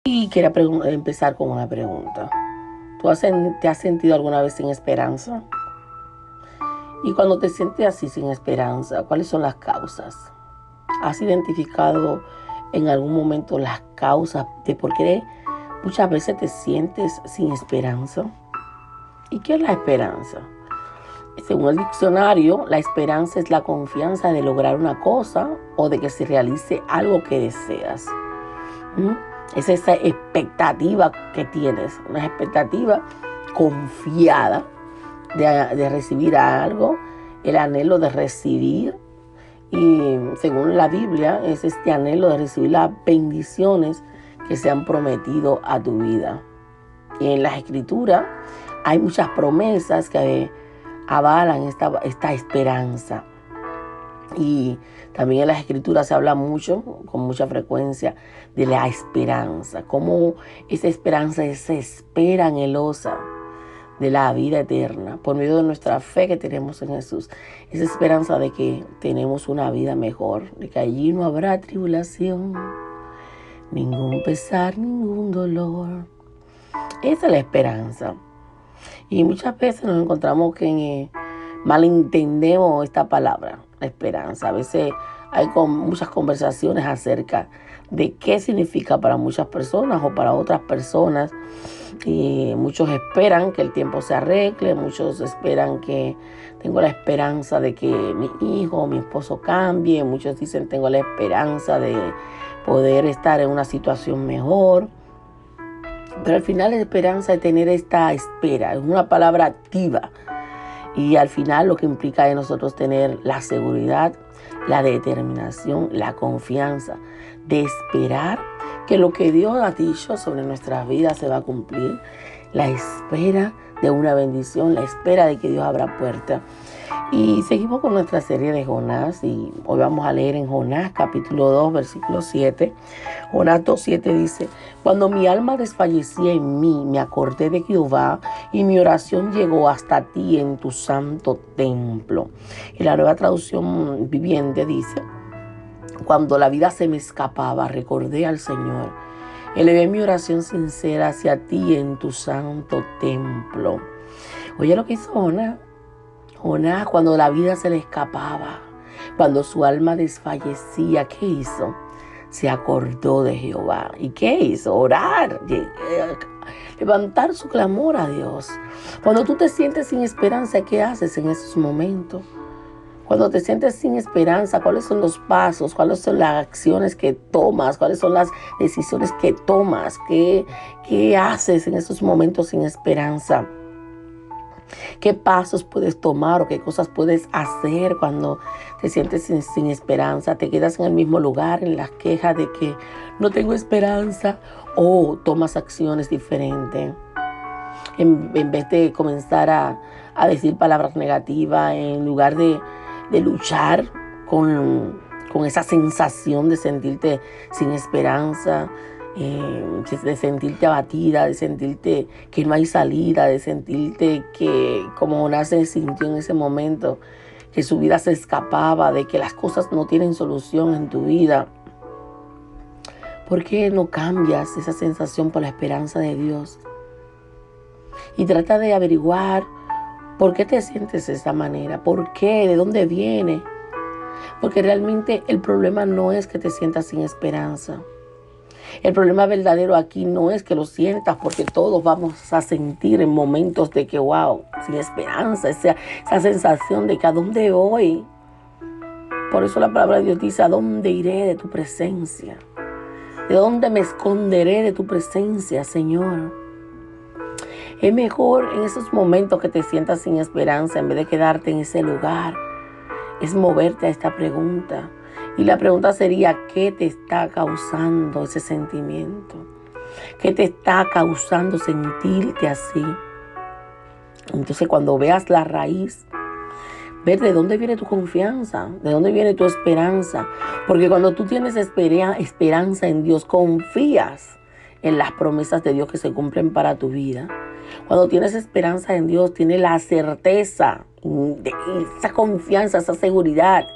Y quería empezar con una pregunta. ¿Te has sentido alguna vez sin esperanza? Y cuando te sientes así sin esperanza, ¿cuáles son las causas? ¿Has identificado en algún momento las causas de por qué muchas veces te sientes sin esperanza? ¿Y qué es la esperanza? Según el diccionario, la esperanza es la confianza de lograr una cosa o de que se realice algo que deseas. Es esa expectativa que tienes, una expectativa confiada de recibir algo, el anhelo de recibir. Y según la Biblia, es este anhelo de recibir las bendiciones que se han prometido a tu vida. Y en las Escrituras hay muchas promesas que avalan esta esperanza. Y también en las Escrituras se habla mucho, con mucha frecuencia, de la esperanza. Cómo esa esperanza es esa espera anhelosa de la vida eterna, por medio de nuestra fe que tenemos en Jesús. Esa esperanza de que tenemos una vida mejor, de que allí no habrá tribulación, ningún pesar, ningún dolor. Esa es la esperanza. Y muchas veces nos encontramos que malentendemos esta palabra, la esperanza. A veces hay muchas conversaciones acerca de qué significa para muchas personas o para otras personas. Y muchos esperan que el tiempo se arregle, muchos esperan que tengo la esperanza de que mi hijo o mi esposo cambie, muchos dicen tengo la esperanza de poder estar en una situación mejor. Pero al final la esperanza es tener esta espera, es una palabra activa. Y al final lo que implica es nosotros tener la seguridad, la determinación, la confianza de esperar que lo que Dios ha dicho sobre nuestras vidas se va a cumplir. La espera de una bendición, la espera de que Dios abra puertas. Y seguimos con nuestra serie de Jonás y hoy vamos a leer en Jonás capítulo 2, versículo 7. Jonás 2:7 dice: cuando mi alma desfallecía en mí, me acordé de Jehová y mi oración llegó hasta ti en tu santo templo. Y la Nueva Traducción Viviente dice: cuando la vida se me escapaba, recordé al Señor. Elevé mi oración sincera hacia ti en tu santo templo. Oye lo que hizo Jonás. Jonás, cuando la vida se le escapaba, cuando su alma desfallecía, ¿qué hizo? Se acordó de Jehová. ¿Y qué hizo? Orar, levantar su clamor a Dios. Cuando tú te sientes sin esperanza, ¿qué haces en esos momentos? Cuando te sientes sin esperanza, ¿cuáles son los pasos? ¿Cuáles son las acciones que tomas? ¿Cuáles son las decisiones que tomas? ¿Qué haces en esos momentos sin esperanza? ¿Qué pasos puedes tomar o qué cosas puedes hacer cuando te sientes sin esperanza? ¿Te quedas en el mismo lugar, en las quejas de que no tengo esperanza? ¿O tomas acciones diferentes? En vez de comenzar a decir palabras negativas, en lugar de luchar con esa sensación de sentirte sin esperanza, de sentirte abatida, de sentirte que no hay salida, de sentirte que como Jonás se sintió en ese momento, que su vida se escapaba, de que las cosas no tienen solución en tu vida. ¿Por qué no cambias esa sensación por la esperanza de Dios? Y trata de averiguar por qué te sientes de esa manera, por qué, de dónde viene. Porque realmente el problema no es que te sientas sin esperanza. El problema verdadero aquí no es que lo sientas, porque todos vamos a sentir en momentos de que, wow, sin esperanza, esa sensación de que a dónde voy. Por eso la palabra de Dios dice: ¿a dónde iré de tu presencia? ¿De dónde me esconderé de tu presencia, Señor? Es mejor en esos momentos que te sientas sin esperanza, en vez de quedarte en ese lugar, es moverte a esta pregunta. Y la pregunta sería: ¿qué te está causando ese sentimiento? ¿Qué te está causando sentirte así? Entonces, cuando veas la raíz, ver de dónde viene tu confianza, de dónde viene tu esperanza. Porque cuando tú tienes esperanza en Dios, confías en las promesas de Dios que se cumplen para tu vida. Cuando tienes esperanza en Dios, tienes la certeza, esa confianza, esa seguridad,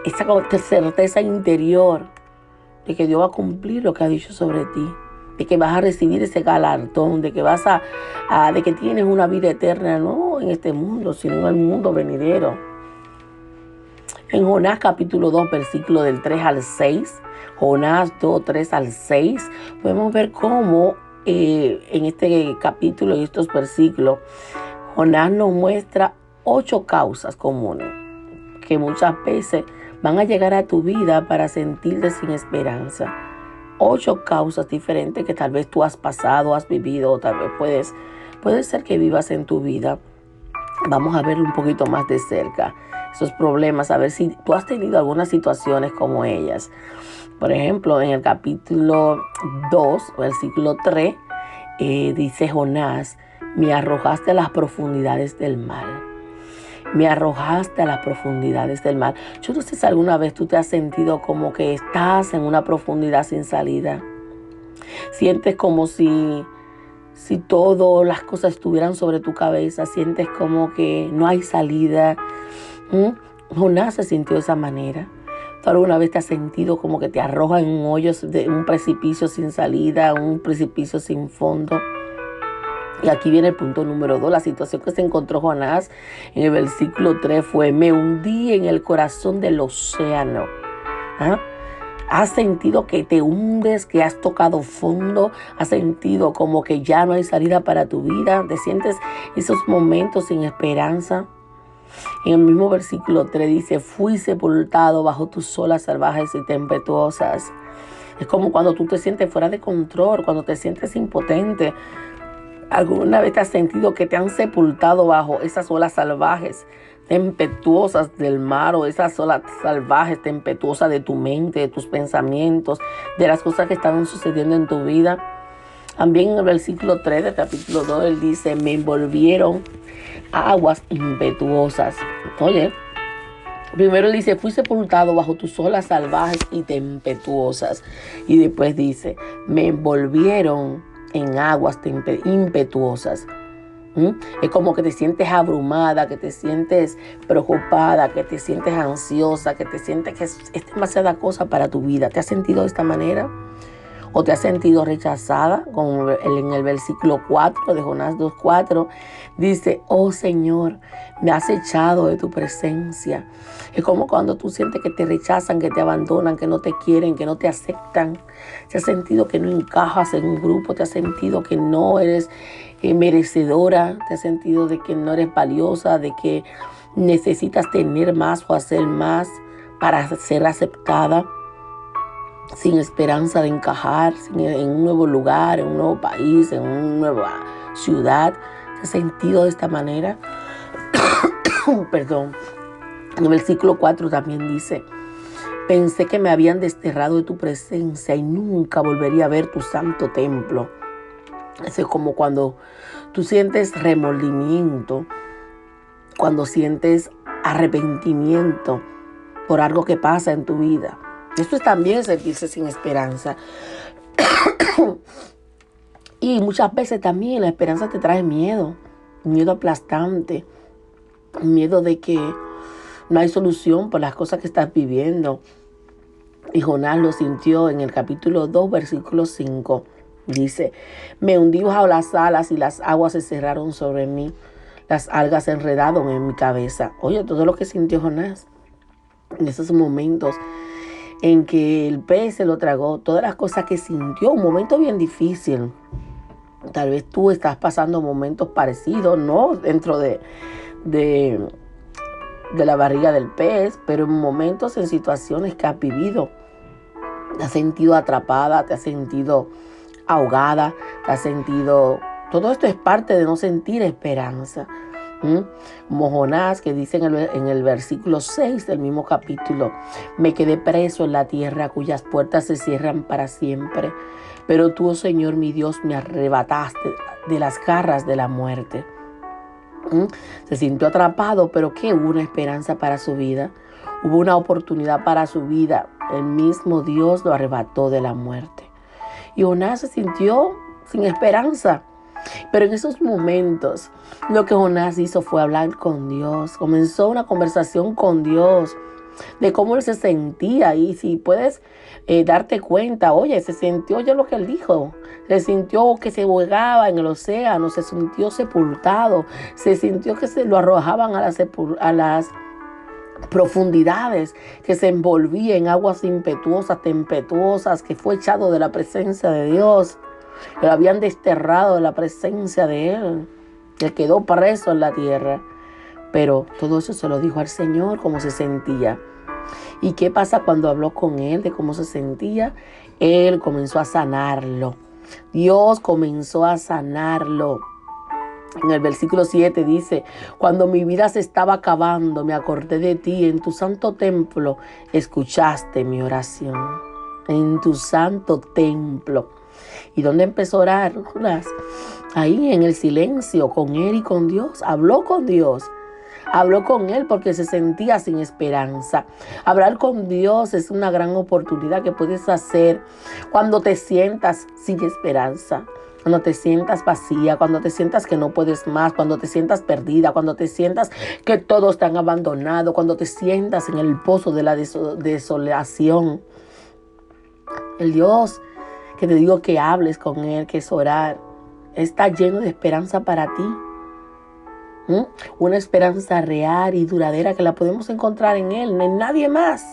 esa certeza interior de que Dios va a cumplir lo que ha dicho sobre ti, de que vas a recibir ese galardón, de que de que tienes una vida eterna, no en este mundo, sino en el mundo venidero. En Jonás capítulo 2, versículo del 3 al 6, Jonás 2, 3 al 6, podemos ver cómo en este capítulo y estos versículos, Jonás nos muestra 8 causas comunes que muchas veces van a llegar a tu vida para sentirte sin esperanza. 8 causas diferentes que tal vez tú has pasado, has vivido, o tal vez puede ser que vivas en tu vida. Vamos a verlo un poquito más de cerca, esos problemas, a ver si tú has tenido algunas situaciones como ellas. Por ejemplo, en el capítulo 2, versículo 3, dice Jonás, me arrojaste a las profundidades del mar. Me arrojaste a las profundidades del mar. Yo no sé si alguna vez tú te has sentido como que estás en una profundidad sin salida. Sientes como si todas las cosas estuvieran sobre tu cabeza. Sientes como que no hay salida. Jonás se sintió de esa manera. ¿Tú alguna vez te has sentido como que te arrojan en un hoyo, de un precipicio sin salida, un precipicio sin fondo? Y aquí viene el punto número 2. La situación que se encontró Jonás en el versículo 3 fue: me hundí en el corazón del océano. ¿Has sentido que te hundes, que has tocado fondo? ¿Has sentido como que ya no hay salida para tu vida? ¿Te sientes esos momentos sin esperanza? En el mismo versículo 3 dice: fui sepultado bajo tus olas salvajes y tempestuosas. Es como cuando tú te sientes fuera de control, cuando te sientes impotente. ¿Alguna vez te has sentido que te han sepultado bajo esas olas salvajes, tempestuosas del mar, o esas olas salvajes, tempestuosas de tu mente, de tus pensamientos, de las cosas que estaban sucediendo en tu vida? También en el versículo 3 del capítulo 2, él dice: me envolvieron aguas impetuosas. Oye, primero él dice: fui sepultado bajo tus olas salvajes y tempestuosas. Y después dice: me envolvieron en aguas impetuosas. Es como que te sientes abrumada, que te sientes preocupada, que te sientes ansiosa, que te sientes que es demasiada cosa para tu vida. ¿Te has sentido de esta manera? ¿O te has sentido rechazada? Como en el versículo 4 de Jonás 2:4 dice: oh Señor, me has echado de tu presencia. Es como cuando tú sientes que te rechazan, que te abandonan, que no te quieren, que no te aceptan. Te has sentido que no encajas en un grupo, te has sentido que no eres merecedora, te has sentido de que no eres valiosa, de que necesitas tener más o hacer más para ser aceptada, sin esperanza de encajar en un nuevo lugar, en un nuevo país, en una nueva ciudad. ¿Te has sentido de esta manera? Perdón. En el versículo 4 también dice: pensé que me habían desterrado de tu presencia y nunca volvería a ver tu santo templo. Eso es como cuando tú sientes remordimiento, cuando sientes arrepentimiento por algo que pasa en tu vida. Esto es también sentirse sin esperanza. Y muchas veces también la esperanza te trae miedo, miedo aplastante, miedo de que no hay solución por las cosas que estás viviendo. Y Jonás lo sintió en el capítulo 2, versículo 5. Dice: me hundí bajo las alas y las aguas se cerraron sobre mí. Las algas se enredaron en mi cabeza. Oye, todo lo que sintió Jonás en esos momentos en que el pez se lo tragó, todas las cosas que sintió, un momento bien difícil. Tal vez tú estás pasando momentos parecidos, ¿no? Dentro de la barriga del pez, pero en momentos, en situaciones que has vivido, te has sentido atrapada, te has sentido ahogada, te has sentido... Todo esto es parte de no sentir esperanza. Como Jonás, que dice en el versículo 6 del mismo capítulo: me quedé preso en la tierra cuyas puertas se cierran para siempre. Pero tú, oh Señor mi Dios, me arrebataste de las garras de la muerte. Se sintió atrapado, pero que hubo una esperanza para su vida. Hubo una oportunidad para su vida. El mismo Dios lo arrebató de la muerte. Y Jonás se sintió sin esperanza. Pero en esos momentos, lo que Jonás hizo fue hablar con Dios. Comenzó una conversación con Dios. de cómo él se sentía. Y si puedes darte cuenta, oye, se sintió, oye lo que él dijo, se sintió que se ahogaba en el océano, se sintió sepultado, se sintió que se lo arrojaban a las profundidades, que se envolvía en aguas impetuosas, tempestuosas, que fue echado de la presencia de Dios, que lo habían desterrado de la presencia de él, que quedó preso en la tierra. Pero todo eso se lo dijo al Señor, cómo se sentía. ¿Y qué pasa cuando habló con él de cómo se sentía? Él comenzó a sanarlo. Dios comenzó a sanarlo. En el versículo 7 dice: cuando mi vida se estaba acabando, me acordé de ti. En tu santo templo escuchaste mi oración. En tu santo templo. ¿Y dónde empezó a orar? Ahí en el silencio, con él y con Dios. Habló con Dios. Habló con él porque se sentía sin esperanza. Hablar con Dios es una gran oportunidad que puedes hacer cuando te sientas sin esperanza. Cuando te sientas vacía, cuando te sientas que no puedes más, cuando te sientas perdida, cuando te sientas que todos te han abandonado, cuando te sientas en el pozo de la desolación. El Dios que te digo que hables con él, que es orar, está lleno de esperanza para ti. Una esperanza real y duradera que la podemos encontrar en él, en nadie más.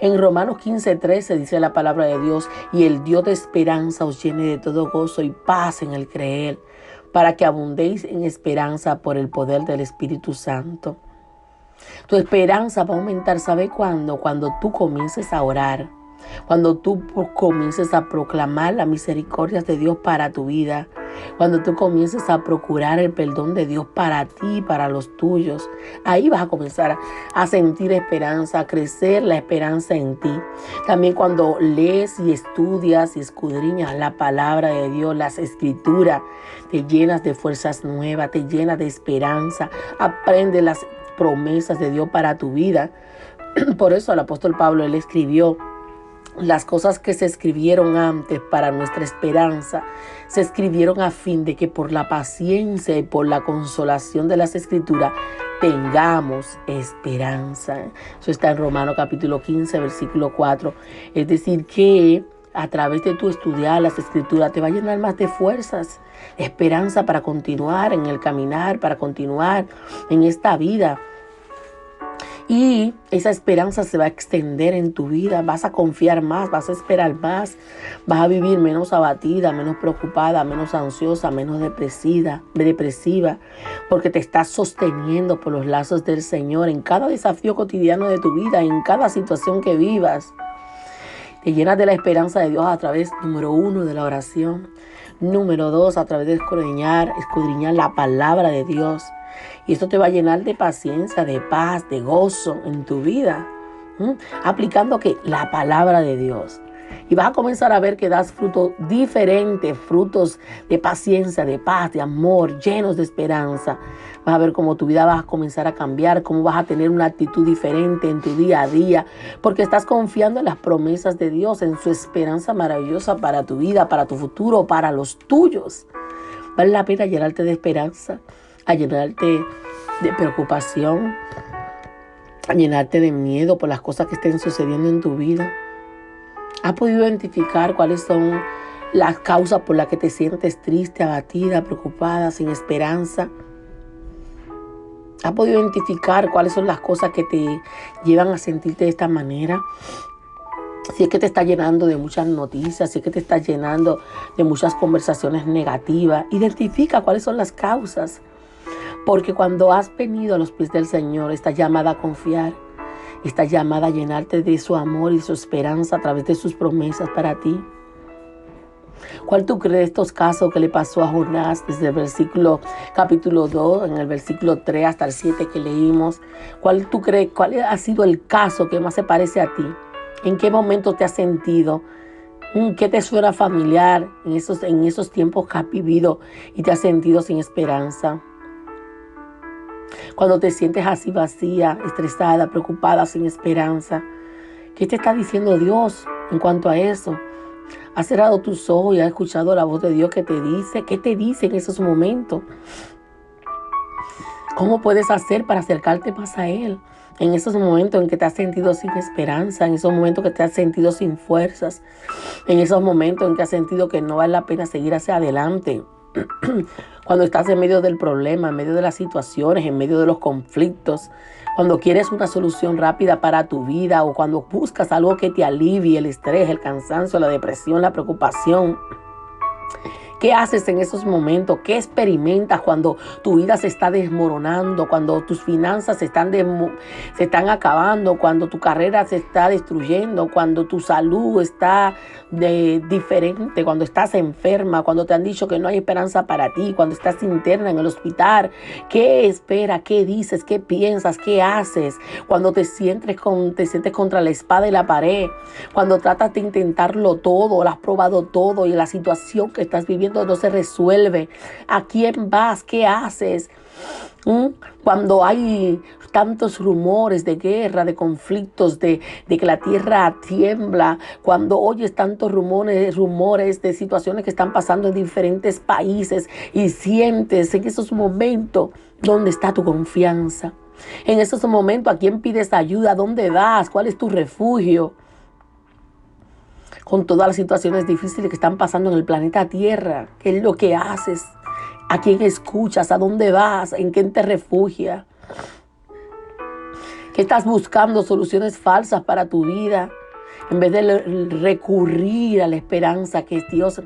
En Romanos 15:13 dice la palabra de Dios: y el Dios de esperanza os llene de todo gozo y paz en el creer, para que abundéis en esperanza por el poder del Espíritu Santo. Tu esperanza va a aumentar, ¿sabe cuándo? Cuando tú comiences a orar, cuando tú comiences a proclamar las misericordias de Dios para tu vida, cuando tú comiences a procurar el perdón de Dios para ti y para los tuyos. Ahí vas a comenzar a sentir esperanza, a crecer la esperanza en ti. También cuando lees y estudias y escudriñas la palabra de Dios, las escrituras, te llenas de fuerzas nuevas, te llenas de esperanza, aprendes las promesas de Dios para tu vida. Por eso el apóstol Pablo, él escribió: las cosas que se escribieron antes para nuestra esperanza, se escribieron a fin de que por la paciencia y por la consolación de las Escrituras tengamos esperanza. Eso está en Romanos capítulo 15, versículo 4. Es decir, que a través de tu estudiar las Escrituras te va a llenar más de fuerzas, esperanza para continuar en el caminar, para continuar en esta vida. Y esa esperanza se va a extender en tu vida. Vas a confiar más, vas a esperar más. Vas a vivir menos abatida, menos preocupada, menos ansiosa, menos depresiva. Porque te estás sosteniendo por los lazos del Señor en cada desafío cotidiano de tu vida, en cada situación que vivas. Te llenas de la esperanza de Dios a través, número 1, de la oración. Número 2, a través de escudriñar la palabra de Dios. Y esto te va a llenar de paciencia, de paz, de gozo en tu vida. Aplicando la palabra de Dios. Y vas a comenzar a ver que das frutos diferentes, frutos de paciencia, de paz, de amor, llenos de esperanza. Vas a ver cómo tu vida va a comenzar a cambiar, cómo vas a tener una actitud diferente en tu día a día, porque estás confiando en las promesas de Dios, en su esperanza maravillosa para tu vida, para tu futuro, para los tuyos. Vale la pena llenarte de esperanza, a llenarte de preocupación, a llenarte de miedo por las cosas que estén sucediendo en tu vida. ¿Has podido identificar cuáles son las causas por las que te sientes triste, abatida, preocupada, sin esperanza? ¿Has podido identificar cuáles son las cosas que te llevan a sentirte de esta manera? Si es que te está llenando de muchas noticias, si es que te está llenando de muchas conversaciones negativas, identifica cuáles son las causas. Porque cuando has venido a los pies del Señor, estás llamada a confiar, estás llamada a llenarte de su amor y su esperanza a través de sus promesas para ti. ¿Cuál tú crees de estos casos que le pasó a Jonás desde el capítulo 2, en el versículo 3 hasta el 7 que leímos? ¿Cuál tú crees, cuál ha sido el caso que más se parece a ti? ¿En qué momento te has sentido? ¿Qué te suena familiar en esos tiempos que has vivido y te has sentido sin esperanza? Cuando te sientes así vacía, estresada, preocupada, sin esperanza, ¿qué te está diciendo Dios en cuanto a eso? ¿Has cerrado tus ojos y has escuchado la voz de Dios que te dice? ¿Qué te dice en esos momentos? ¿Cómo puedes hacer para acercarte más a Él? En esos momentos en que te has sentido sin esperanza, en esos momentos que te has sentido sin fuerzas, en esos momentos en que has sentido que no vale la pena seguir hacia adelante. Cuando estás en medio del problema, en medio de las situaciones, en medio de los conflictos, cuando quieres una solución rápida para tu vida o cuando buscas algo que te alivie el estrés, el cansancio, la depresión, la preocupación. ¿Qué haces en esos momentos? ¿Qué experimentas cuando tu vida se está desmoronando? Cuando tus finanzas se están acabando, cuando tu carrera se está destruyendo, cuando tu salud está diferente, cuando estás enferma, cuando te han dicho que no hay esperanza para ti, cuando estás interna en el hospital. ¿Qué esperas? ¿Qué dices? ¿Qué piensas? ¿Qué haces? Cuando te sientes contra la espada y la pared, cuando tratas de intentarlo todo, lo has probado todo y la situación que estás viviendo no se resuelve. ¿A quién vas? ¿Qué haces? Cuando hay tantos rumores de guerra, de conflictos, de que la tierra tiembla, cuando oyes tantos rumores de situaciones que están pasando en diferentes países y sientes en esos momentos dónde está tu confianza. En esos momentos, ¿a quién pides ayuda? ¿Dónde vas? ¿Cuál es tu refugio? Con todas las situaciones difíciles que están pasando en el planeta Tierra, ¿qué es lo que haces? ¿A quién escuchas? ¿A dónde vas? ¿En quién te refugias? ¿Qué estás buscando? Soluciones falsas para tu vida, en vez de recurrir a la esperanza que es Dios.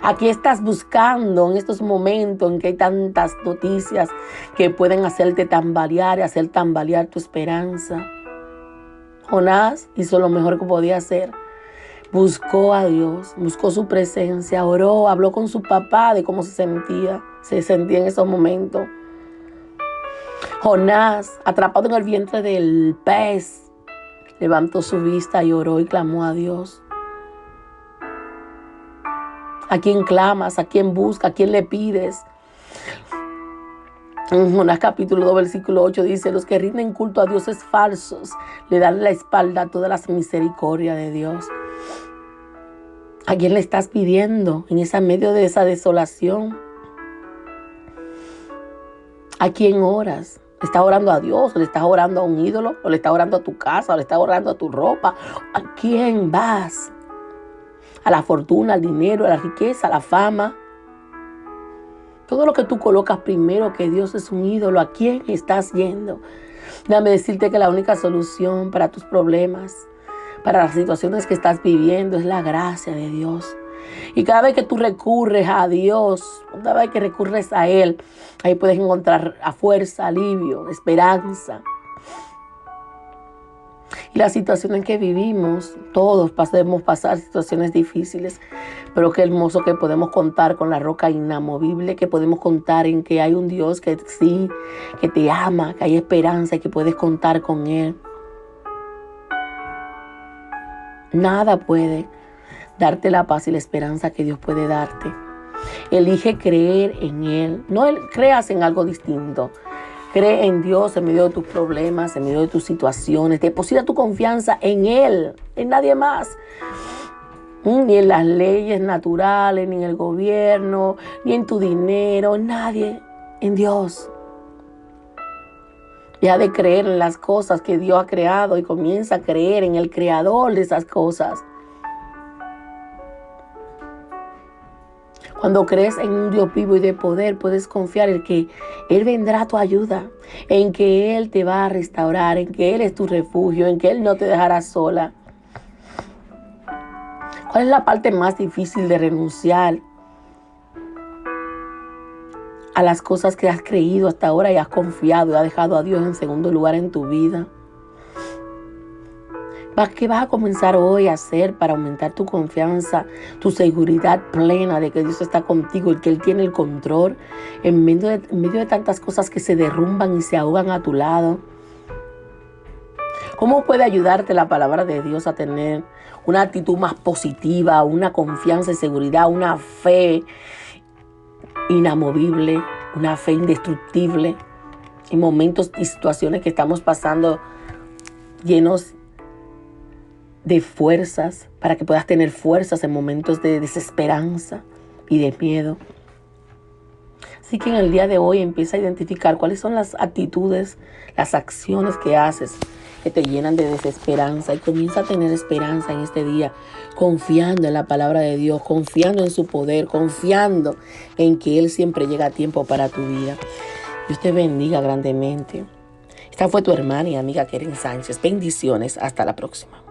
¿A qué estás buscando en estos momentos en que hay tantas noticias que pueden hacerte tambalear y hacer tambalear tu esperanza? Jonás hizo lo mejor que podía hacer. Buscó a Dios, buscó su presencia, oró, habló con su papá de cómo se sentía en esos momentos. Jonás, atrapado en el vientre del pez, levantó su vista y oró y clamó a Dios. ¿A quién clamas? ¿A quién buscas? ¿A quién le pides? En Jonás capítulo 2, versículo 8 dice: los que rinden culto a dioses falsos le dan la espalda a todas las misericordias de Dios. ¿A quién le estás pidiendo en medio de esa desolación? ¿A quién oras? ¿Le estás orando a Dios? ¿O le estás orando a un ídolo? ¿O le estás orando a tu casa? ¿O le estás orando a tu ropa? ¿A quién vas? ¿A la fortuna, al dinero, a la riqueza, a la fama? Todo lo que tú colocas primero que Dios es un ídolo, ¿a quién estás yendo? Déjame decirte que la única solución para tus problemas, para las situaciones que estás viviendo, es la gracia de Dios. Y cada vez que tú recurres a Dios, cada vez que recurres a Él, ahí puedes encontrar a fuerza, alivio, esperanza. Y la situación en que vivimos, todos podemos pasar situaciones difíciles, pero qué hermoso que podemos contar con la roca inamovible, que podemos contar en que hay un Dios que sí, que te ama, que hay esperanza y que puedes contar con Él. Nada puede darte la paz y la esperanza que Dios puede darte. Elige creer en Él. No creas en algo distinto. Cree en Dios en medio de tus problemas, en medio de tus situaciones. Deposita tu confianza en Él, en nadie más. Ni en las leyes naturales, ni en el gobierno, ni en tu dinero, nadie. En Dios. Deja de creer en las cosas que Dios ha creado y comienza a creer en el creador de esas cosas. Cuando crees en un Dios vivo y de poder, puedes confiar en que Él vendrá a tu ayuda, en que Él te va a restaurar, en que Él es tu refugio, en que Él no te dejará sola. ¿Cuál es la parte más difícil de renunciar a las cosas que has creído hasta ahora y has confiado y has dejado a Dios en segundo lugar en tu vida? ¿Qué vas a comenzar hoy a hacer para aumentar tu confianza, tu seguridad plena de que Dios está contigo y que Él tiene el control en medio de tantas cosas que se derrumban y se ahogan a tu lado? ¿Cómo puede ayudarte la palabra de Dios a tener una actitud más positiva, una confianza y seguridad, una fe inamovible, una fe indestructible en momentos y situaciones que estamos pasando llenos de fuerzas, para que puedas tener fuerzas en momentos de desesperanza y de miedo? Así que en el día de hoy empieza a identificar cuáles son las actitudes, las acciones que haces que te llenan de desesperanza y comienza a tener esperanza en este día, confiando en la palabra de Dios, confiando en su poder, confiando en que Él siempre llega a tiempo para tu vida. Dios te bendiga grandemente. Esta fue tu hermana y amiga Keren Sánchez. Bendiciones. Hasta la próxima.